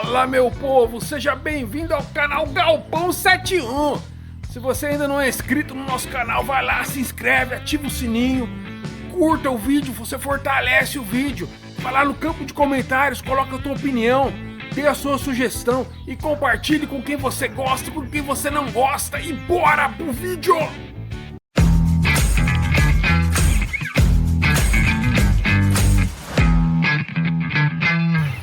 Fala, meu povo, seja bem-vindo ao canal Galpão 71. Se você ainda não é inscrito no nosso canal, vai lá, se inscreve, ativa o sininho, curta o vídeo, você fortalece o vídeo. Vai lá no campo de comentários, coloca a tua opinião, dê a sua sugestão e compartilhe com quem você gosta, com quem você não gosta, e bora pro vídeo!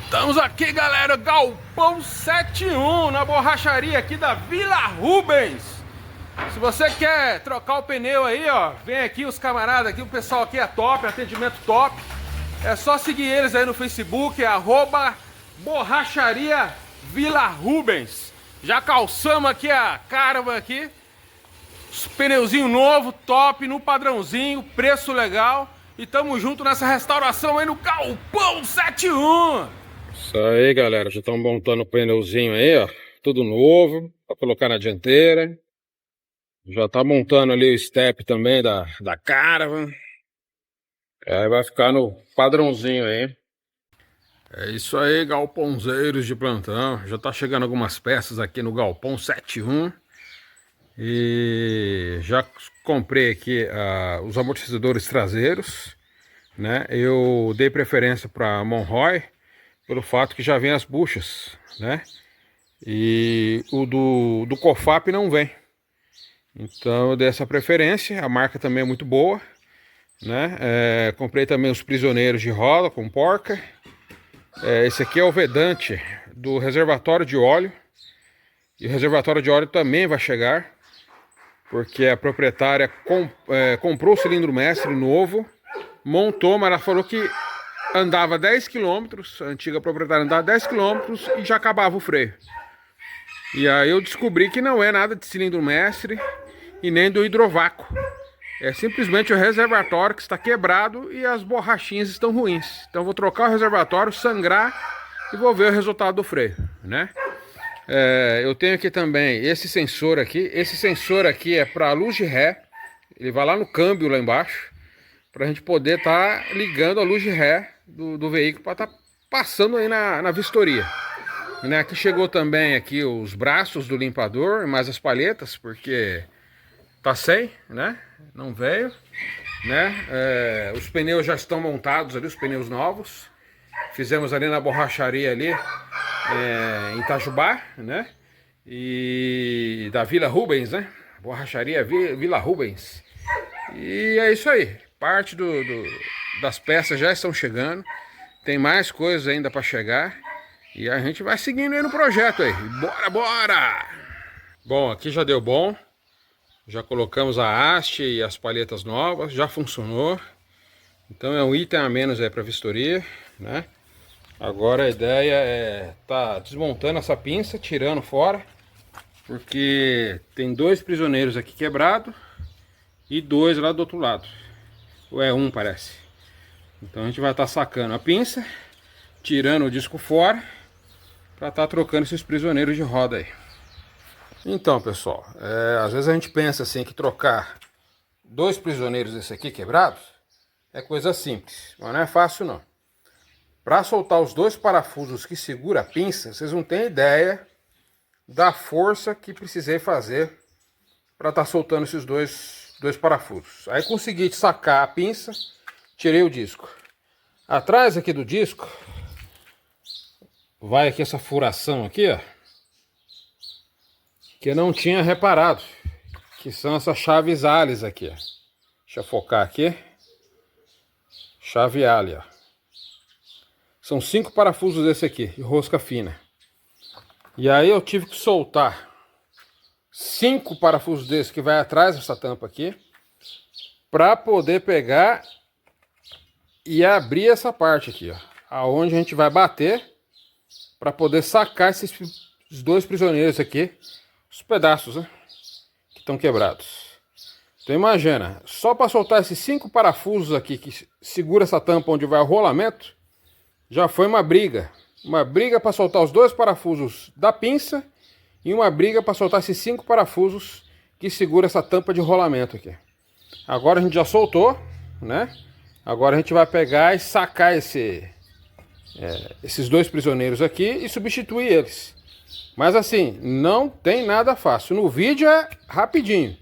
Estamos aqui, galera, Galpão 71, na borracharia aqui da Vila Rubens. Se você quer trocar o pneu aí, ó, vem aqui os camaradas aqui, o pessoal aqui é top, atendimento top. É só seguir eles aí no Facebook, @borracharia Vila Rubens. Já calçamos aqui a Caravan aqui, os pneuzinho novo, top, no padrãozinho, preço legal. E tamo junto nessa restauração aí no Galpão 71. Isso aí, galera, já estão montando o pneuzinho aí, ó, tudo novo, para colocar na dianteira. Já tá montando ali o step também da Caravan. Aí vai ficar no padrãozinho aí. É isso aí, galpãozeiros de plantão. Já tá chegando algumas peças aqui no Galpão 71. E já comprei aqui os amortecedores traseiros, né? Eu dei preferência para Monroy, pelo fato que já vem as buchas, né? E o do Cofap não vem. Então eu dei essa preferência. A marca também é muito boa, né? Comprei também os prisioneiros de roda com porca. Esse aqui é o vedante do reservatório de óleo. E o reservatório de óleo também vai chegar, porque a proprietária comprou o cilindro mestre novo, montou, mas ela falou que andava 10 km, a antiga proprietária andava 10 km e já acabava o freio. E aí eu descobri que não é nada de cilindro mestre e nem do hidrovácuo. É simplesmente o reservatório que está quebrado e as borrachinhas estão ruins. Então eu vou trocar o reservatório, sangrar e vou ver o resultado do freio, né? Eu tenho aqui também esse sensor aqui. Esse sensor aqui é para luz de ré. Ele vai lá no câmbio lá embaixo, para a gente poder estar ligando a luz de ré do veículo para estar passando aí na vistoria, né? Aqui chegou também aqui os braços do limpador, mais as palhetas, porque tá sem, né? Não veio, né? Os pneus já estão montados ali, os pneus novos. Fizemos ali na borracharia ali, em Itajubá, né? E da Vila Rubens, né? Borracharia Vila Rubens. E é isso aí. Parte das peças já estão chegando. Tem mais coisas ainda para chegar. E a gente vai seguindo aí no projeto aí. Bora, bora! Bom, aqui já deu bom. Já colocamos a haste e as palhetas novas. Já funcionou. Então é um item a menos aí para vistoria, né? Agora a ideia é tá desmontando essa pinça, tirando fora, porque tem dois prisioneiros aqui quebrados e dois lá do outro lado. Ou é um, parece. Então a gente vai estar sacando a pinça, tirando o disco fora, para estar trocando esses prisioneiros de roda aí. Então, pessoal, às vezes a gente pensa assim que trocar dois prisioneiros desse aqui quebrados é coisa simples, mas não é fácil não. Para soltar os dois parafusos que segura a pinça, vocês não têm ideia da força que precisei fazer para estar soltando esses dois parafusos. Aí consegui sacar a pinça, tirei o disco. Atrás aqui do disco vai aqui essa furação aqui, ó, que eu não tinha reparado, que são essas chaves Allis aqui, ó. Deixa eu focar aqui. Chave Allis, ó. São 5 parafusos desse aqui, de rosca fina. E aí eu tive que soltar 5 parafusos desse que vai atrás dessa tampa aqui, para poder pegar e abrir essa parte aqui, ó, aonde a gente vai bater para poder sacar esses dois prisioneiros aqui, os pedaços, né, que estão quebrados. Então imagina, só para soltar esses 5 parafusos aqui que segura essa tampa onde vai o rolamento, já foi uma briga para soltar os dois parafusos da pinça e uma briga para soltar esses 5 parafusos que segura essa tampa de rolamento aqui. Agora a gente já soltou, né? Agora a gente vai pegar e sacar esse esses dois prisioneiros aqui e substituir eles. Mas assim, não tem nada fácil. No vídeo é rapidinho,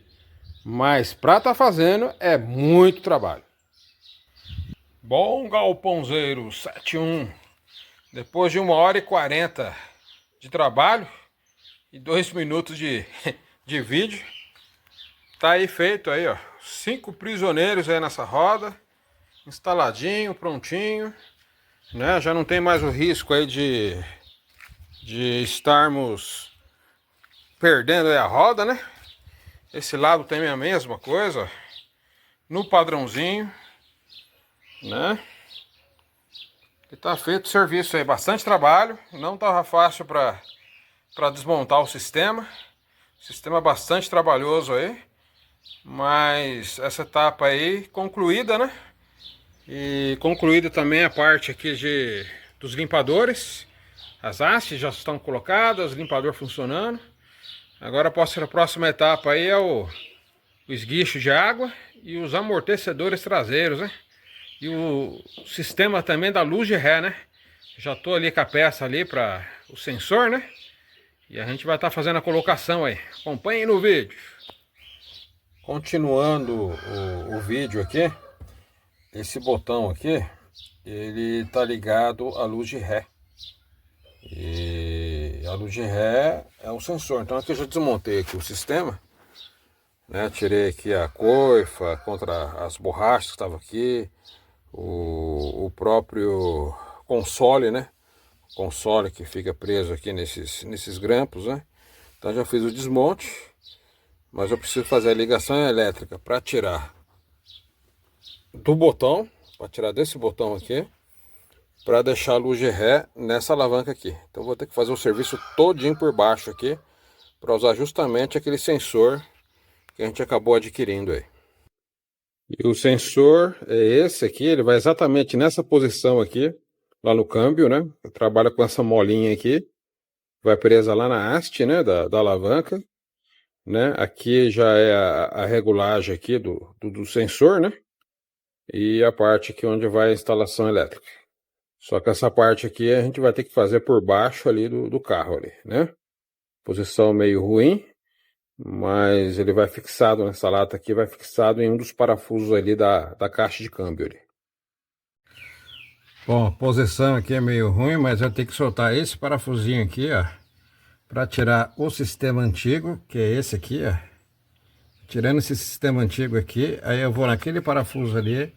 mas para estar fazendo é muito trabalho. Bom, galpãozeiro 71, depois de 1h40 de trabalho e 2 minutos de vídeo, tá aí feito aí, ó, 5 prisioneiros aí nessa roda, instaladinho, prontinho, né? Já não tem mais o risco aí de estarmos perdendo aí a roda, né? Esse lado tem a mesma coisa, ó, no padrãozinho, né? E tá feito o serviço aí, bastante trabalho, não tava fácil para desmontar o sistema é bastante trabalhoso aí, mas essa etapa aí concluída, né? E concluída também a parte aqui dos limpadores, as hastes já estão colocadas, o limpador funcionando. Agora a próxima etapa aí é o esguicho de água e os amortecedores traseiros, né? E o sistema também da luz de ré, né? Já tô ali com a peça ali para o sensor, né? E a gente vai estar fazendo a colocação aí. Acompanhem no vídeo. Continuando o vídeo aqui, esse botão aqui, ele tá ligado à luz de ré. E a luz de ré é o sensor. Então aqui eu já desmontei aqui o sistema, né? Tirei aqui a coifa contra as borrachas que estavam aqui, o próprio console, né? Console que fica preso aqui nesses grampos, né? Então já fiz o desmonte, mas eu preciso fazer a ligação elétrica para tirar do botão, para tirar desse botão aqui, para deixar a luz de ré nessa alavanca aqui. Então vou ter que fazer o serviço todinho por baixo aqui, para usar justamente aquele sensor que a gente acabou adquirindo aí. E o sensor é esse aqui, ele vai exatamente nessa posição aqui, lá no câmbio, né? Trabalha com essa molinha aqui, vai presa lá na haste, né? Da alavanca, né? Aqui já é a regulagem aqui do sensor, né? E a parte aqui onde vai a instalação elétrica. Só que essa parte aqui a gente vai ter que fazer por baixo ali do carro ali, né? Posição meio ruim, mas ele vai fixado nessa lata aqui, vai fixado em um dos parafusos ali da caixa de câmbio ali. Bom, a posição aqui é meio ruim, mas eu tenho que soltar esse parafusinho aqui, ó, para tirar o sistema antigo, que é esse aqui, ó. Tirando esse sistema antigo aqui, aí eu vou naquele parafuso ali,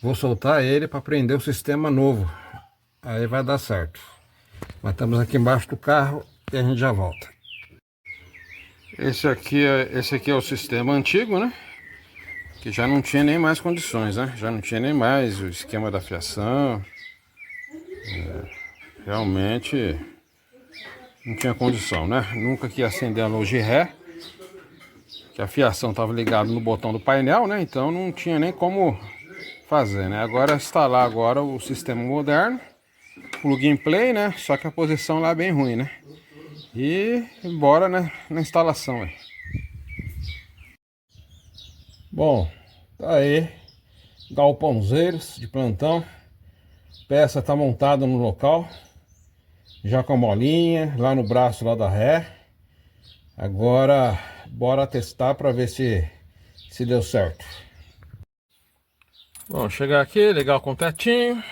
vou soltar ele para prender o sistema novo. Aí vai dar certo. Mas estamos aqui embaixo do carro e a gente já volta. Esse aqui é o sistema antigo, né? Que já não tinha nem mais condições, né? Já não tinha nem mais o esquema da fiação. Realmente não tinha condição, né? Nunca que ia acender a luz de ré, que a fiação estava ligada no botão do painel, né? Então não tinha nem como fazer, né? Agora instalar agora o sistema moderno, plug and play, né? Só que a posição lá é bem ruim, né? E bora, né, na instalação aí. Bom, tá aí, galpãozeiros de plantão, peça tá montada no local, já com a molinha, lá no braço lá da ré. Agora, bora testar para ver se deu certo. Bom, chegar aqui, ligar o contatinho,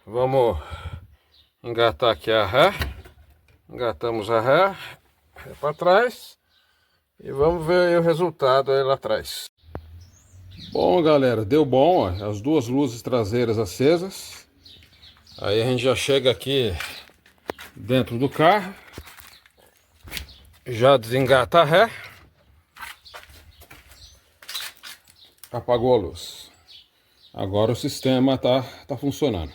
vamos engatar aqui a ré, engatamos a ré para trás e vamos ver aí o resultado aí lá atrás. Bom, galera, deu bom, ó, as duas luzes traseiras acesas. Aí a gente já chega aqui dentro do carro, já desengata a ré, apagou a luz. Agora o sistema tá funcionando.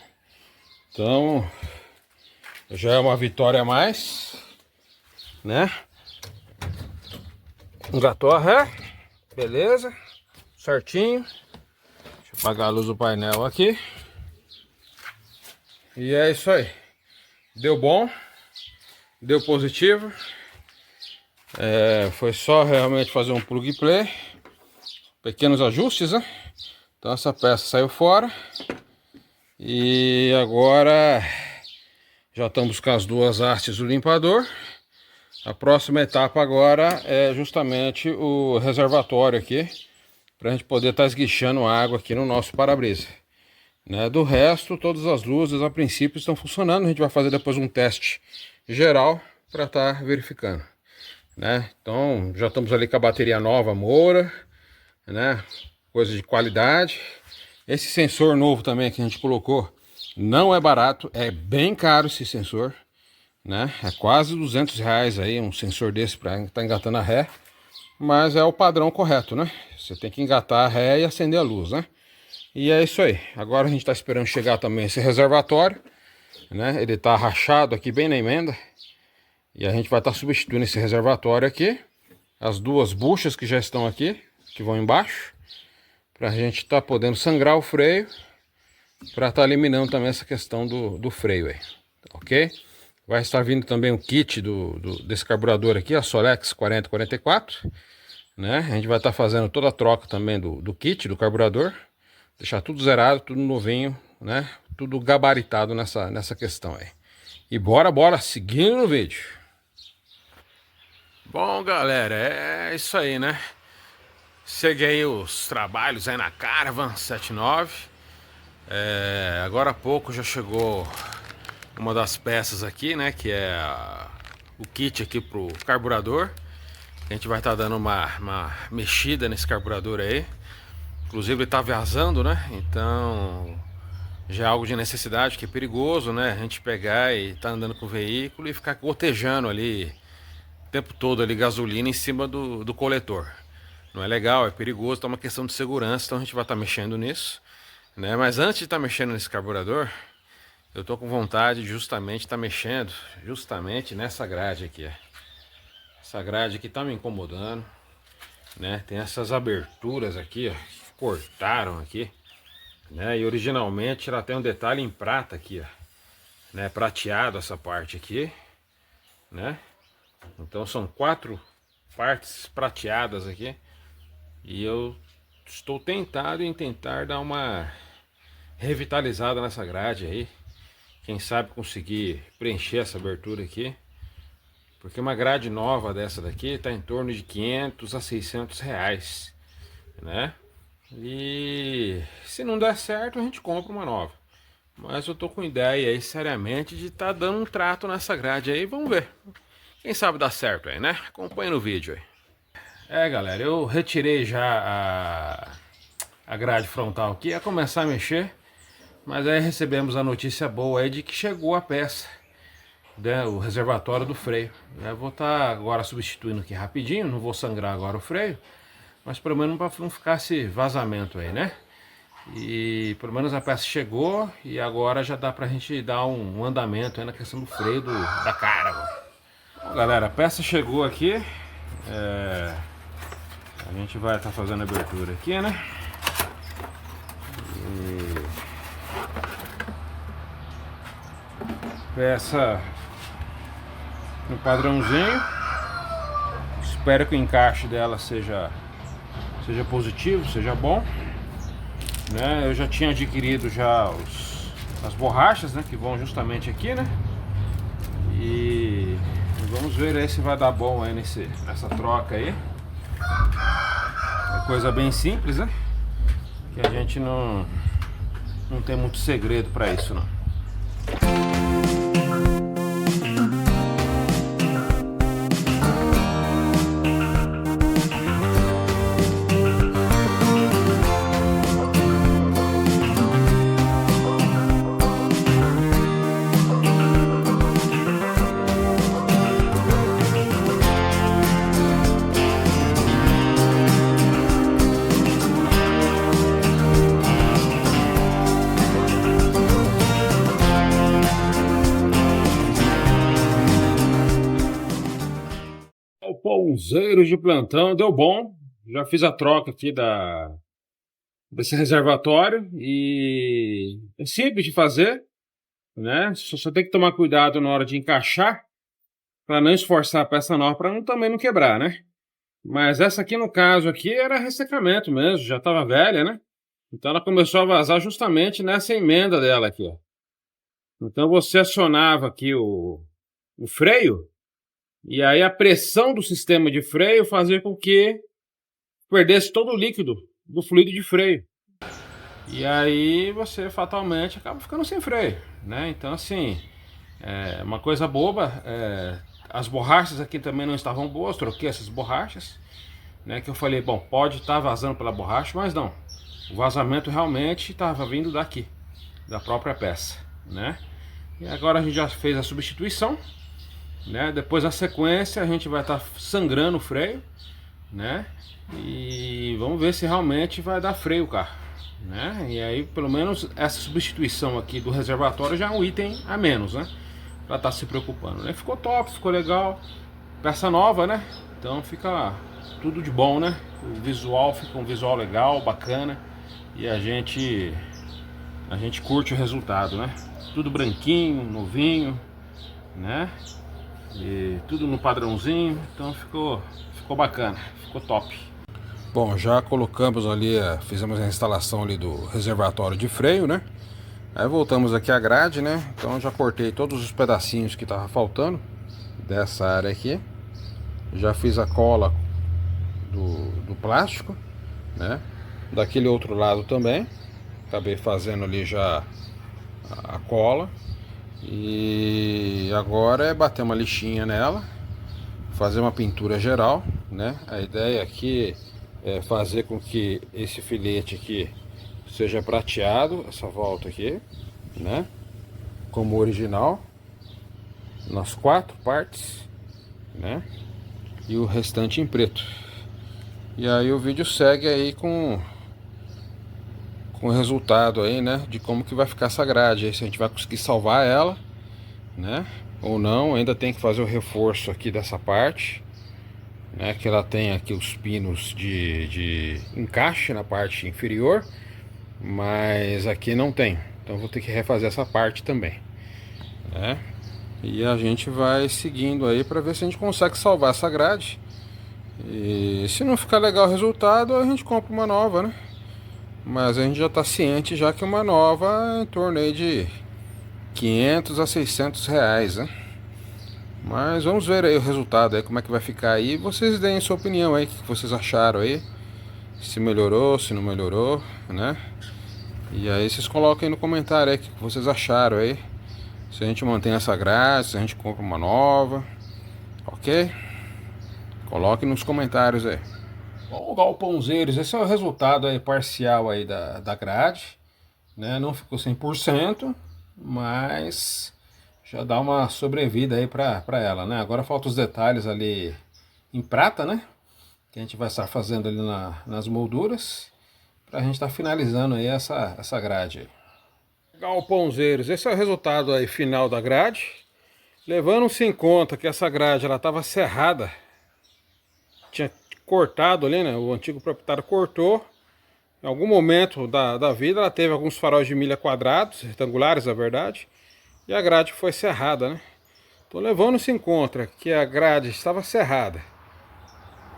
Então já é uma vitória a mais, né? Engatou a ré, beleza, certinho. Deixa eu apagar a luz do painel aqui. E é isso aí. Deu bom, deu positivo. Foi só realmente fazer um plug and play, pequenos ajustes, né? Então essa peça saiu fora E agora já estamos com as duas hastes do limpador. A próxima etapa agora é justamente o reservatório aqui, para a gente poder estar esguichando água aqui no nosso para-brisa. Né? Do resto, todas as luzes a princípio estão funcionando. A gente vai fazer depois um teste geral para estar verificando. Né? Então já estamos ali com a bateria nova, Moura, né? Coisa de qualidade. Esse sensor novo também que a gente colocou não é barato, é bem caro esse sensor, né? É quase R$ 200 aí um sensor desse para estar engatando a ré, mas é o padrão correto, né? Você tem que engatar a ré e acender a luz, né? E é isso aí. Agora a gente está esperando chegar também esse reservatório, né? Ele está rachado aqui bem na emenda. E a gente vai estar substituindo esse reservatório aqui. As duas buchas que já estão aqui, que vão embaixo. Para a gente estar podendo sangrar o freio. Para estar eliminando também essa questão do freio aí. Ok? Vai estar vindo também o kit desse carburador aqui, a Solex 4044. Né? A gente vai estar fazendo toda a troca também do kit, do carburador. Deixar tudo zerado, tudo novinho, né? Tudo gabaritado nessa questão aí. E bora, seguindo no vídeo. Bom, galera, é isso aí, né? Cheguei os trabalhos aí na Caravan 79. Agora há pouco já chegou uma das peças aqui, né? Que é o kit aqui pro carburador. A gente vai estar dando uma mexida nesse carburador aí. Inclusive ele tá vazando, né? Então já é algo de necessidade, que é perigoso, né? A gente pegar e tá andando com o veículo e ficar gotejando ali o tempo todo ali gasolina em cima do coletor. Não é legal, é perigoso, tá uma questão de segurança, então a gente vai estar mexendo nisso, né? Mas antes de estar mexendo nesse carburador, eu tô com vontade de justamente estar mexendo justamente nessa grade aqui. Essa grade aqui tá me incomodando, né? Tem essas aberturas aqui, ó, que cortaram aqui, né? E originalmente ela tem um detalhe em prata aqui, ó, né? Prateado essa parte aqui, né? Então são 4 partes prateadas aqui. E eu estou tentado em tentar dar uma revitalizada nessa grade aí. Quem sabe conseguir preencher essa abertura aqui. Porque uma grade nova dessa daqui está em torno de 500 a 600 reais, né? E se não der certo a gente compra uma nova. Mas eu tô com ideia aí seriamente de estar dando um trato nessa grade aí. Vamos ver. Quem sabe dá certo aí, né? Acompanha no vídeo aí. Galera, eu retirei já a grade frontal aqui, ia começar a mexer, mas aí recebemos a notícia boa aí de que chegou a peça, né, o reservatório do freio. Eu vou estar agora substituindo aqui rapidinho, não vou sangrar agora o freio, mas pelo menos para não ficar esse vazamento aí, né? E pelo menos a peça chegou e agora já dá pra gente dar um andamento aí na questão do freio da Caravan. Bom, galera, a peça chegou aqui. A gente vai estar fazendo a abertura aqui, né? Peça no padrãozinho. Espero que o encaixe dela seja positivo, seja bom, né? Eu já tinha adquirido já as borrachas, né? Que vão justamente aqui, né? E vamos ver aí se vai dar bom aí nessa troca aí. É coisa bem simples, né? Que a gente não tem muito segredo para isso, não. Pãozeiros de plantão, deu bom. Já fiz a troca aqui desse reservatório e é simples de fazer, né? Só tem que tomar cuidado na hora de encaixar para não esforçar a peça nova para também não quebrar, né? Mas essa aqui no caso aqui era ressecamento mesmo, já estava velha, né? Então ela começou a vazar justamente nessa emenda dela aqui, ó. Então você acionava aqui o freio, e aí a pressão do sistema de freio fazia com que perdesse todo o líquido do fluido de freio. E aí você fatalmente acaba ficando sem freio, né? Então assim, uma coisa boba, as borrachas aqui também não estavam boas, troquei essas borrachas, né? Que eu falei, bom, pode estar vazando pela borracha, mas não. O vazamento realmente estava vindo daqui, da própria peça, né? E agora a gente já fez a substituição, né? Depois a sequência a gente vai estar sangrando o freio, né? E vamos ver se realmente vai dar freio o carro, né? E aí pelo menos essa substituição aqui do reservatório já é um item a menos, né? Pra estar se preocupando, né? Ficou top, ficou legal, peça nova, né? Então fica tudo de bom, né? O visual fica um visual legal, bacana, e a gente curte o resultado, né? Tudo branquinho, novinho, né? E tudo no padrãozinho, então ficou bacana, ficou top. Bom, já colocamos ali, fizemos a instalação ali do reservatório de freio, né? Aí voltamos aqui à grade, né? Então já cortei todos os pedacinhos que tava faltando dessa área aqui. Já fiz a cola do plástico, né? Daquele outro lado também. Acabei fazendo ali já a cola. E agora é bater uma lixinha nela, fazer uma pintura geral, né? A ideia aqui é fazer com que esse filete aqui seja prateado, essa volta aqui, né? Como original, nas 4 partes, né? E o restante em preto. E aí o vídeo segue aí com o resultado aí, né? De como que vai ficar essa grade. Aí se a gente vai conseguir salvar ela, né? Ou não, ainda tem que fazer o reforço aqui dessa parte, né? Que ela tem aqui os pinos de encaixe na parte inferior, mas aqui não tem. Então vou ter que refazer essa parte também, né? E a gente vai seguindo aí para ver se a gente consegue salvar essa grade. E se não ficar legal o resultado, a gente compra uma nova, né? Mas a gente já está ciente já que uma nova é em torno aí de 500 a 600 reais, né? Mas vamos ver aí o resultado aí, como é que vai ficar aí. Vocês deem sua opinião aí, o que vocês acharam aí. Se melhorou, se não melhorou, né? E aí vocês coloquem no comentário aí o que vocês acharam aí. Se a gente mantém essa grade, se a gente compra uma nova, ok? Coloque nos comentários aí. Bom, galpãozeiros, esse é o resultado aí parcial aí da grade, né? Não ficou 100%, mas já dá uma sobrevida aí pra ela, né? Agora falta os detalhes ali em prata, né? Que a gente vai estar fazendo ali nas molduras, pra gente estar finalizando aí essa grade aí. Galpãozeiros, esse é o resultado aí final da grade. Levando-se em conta que essa grade ela estava serrada, tinha cortado ali, né? O antigo proprietário cortou. Em algum momento da vida ela teve alguns faróis de milha quadrados, retangulares na verdade, e a grade foi serrada, né? Então levando-se em conta que a grade estava serrada,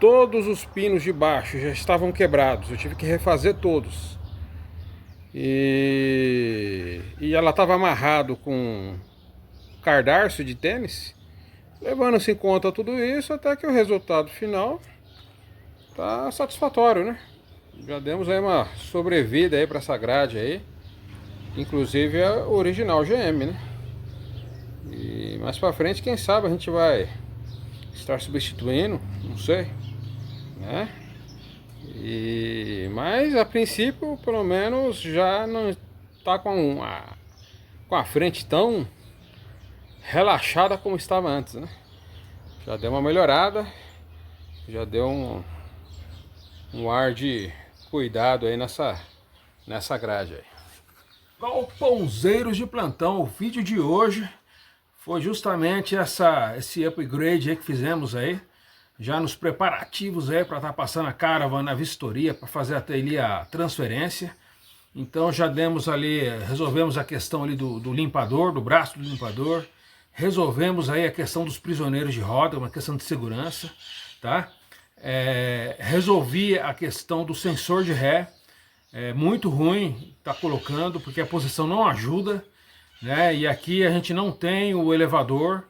todos os pinos de baixo já estavam quebrados, eu tive que refazer todos. E ela estava amarrado com cadarço de tênis. Levando-se em conta tudo isso, até que o resultado final tá satisfatório, né? Já demos aí uma sobrevida aí para essa grade aí, inclusive a original GM, né? E mais para frente, quem sabe a gente vai estar substituindo, não sei, né? Mas a princípio, pelo menos, já não está com a frente tão relaxada como estava antes, né? Já deu uma melhorada, já deu um ar de cuidado aí nessa grade aí. Galpãozeiros de plantão, o vídeo de hoje foi justamente esse upgrade aí que fizemos aí, já nos preparativos aí para estar passando a Caravan na vistoria, para fazer até ali a transferência. Então já demos ali, resolvemos a questão ali do limpador, do braço do limpador, resolvemos aí a questão dos prisioneiros de roda, uma questão de segurança, tá? Resolvi a questão do sensor de ré, É muito ruim tá colocando, porque a posição não ajuda, né? E aqui a gente não tem o elevador,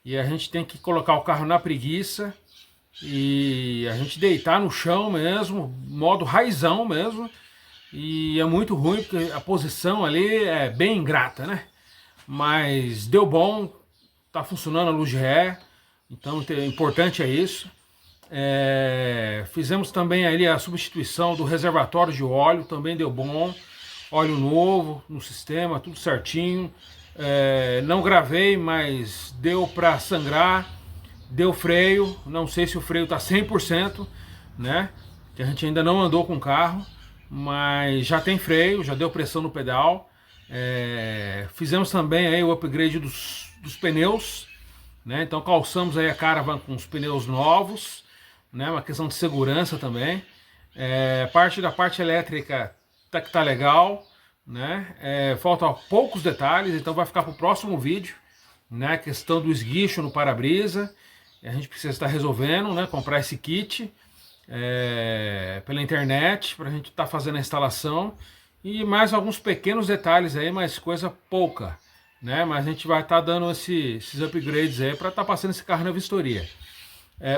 e a gente tem que colocar o carro na preguiça, e a gente deitar no chão mesmo, modo raizão mesmo, e é muito ruim, porque a posição ali é bem ingrata, né? Mas deu bom, tá funcionando a luz de ré, então o importante é isso. Fizemos também ali a substituição do reservatório de óleo, também deu bom, óleo novo no sistema, tudo certinho. Não gravei, mas deu para sangrar, deu freio, não sei se o freio tá 100%, né, que a gente ainda não andou com o carro, mas já tem freio, já deu pressão no pedal. Fizemos também aí o upgrade dos pneus, né, então calçamos aí a Caravan com os pneus novos, né, uma questão de segurança também. Parte da parte elétrica que tá legal, né? Faltam poucos detalhes, então vai ficar para o próximo vídeo, né? A questão do esguicho no para-brisa, a gente precisa estar resolvendo, né? Comprar esse kit pela internet para a gente estar fazendo a instalação, e mais alguns pequenos detalhes aí, mas coisa pouca, né? Mas a gente vai estar dando esses upgrades aí para estar passando esse carro na vistoria.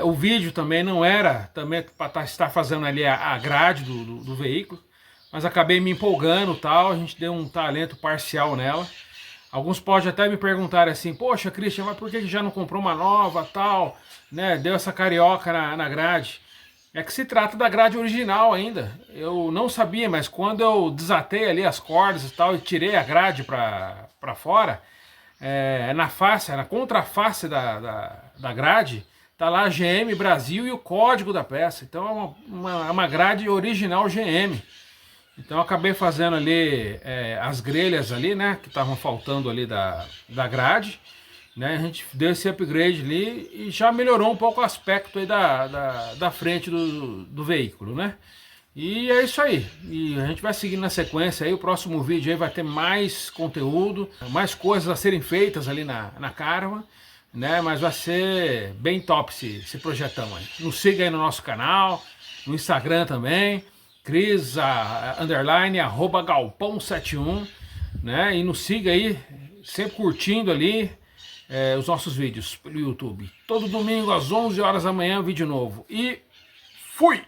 O vídeo também não era também para estar fazendo ali a grade do veículo, mas acabei me empolgando, tal, a gente deu um talento parcial nela. Alguns podem até me perguntar assim: poxa, Christian, mas por que já não comprou uma nova, tal, né? Deu essa carioca na grade. É que se trata da grade original ainda. Eu não sabia, mas quando eu desatei ali as cordas e tal e tirei a grade para fora, na contraface da grade, tá lá a GM Brasil e o código da peça. Então é uma grade original GM. Então eu acabei fazendo ali as grelhas ali, né, que estavam faltando ali da grade, né? A gente deu esse upgrade ali e já melhorou um pouco o aspecto aí da frente do veículo, né? E é isso aí. E a gente vai seguindo na sequência aí. O próximo vídeo aí vai ter mais conteúdo, mais coisas a serem feitas ali na Caravan, né? Mas vai ser bem top esse projetão aí. Nos siga aí no nosso canal, no Instagram também, Cris, _galpão71, né? E nos siga aí, sempre curtindo ali os nossos vídeos pelo YouTube. Todo domingo às 11 horas da manhã, vídeo novo. E fui!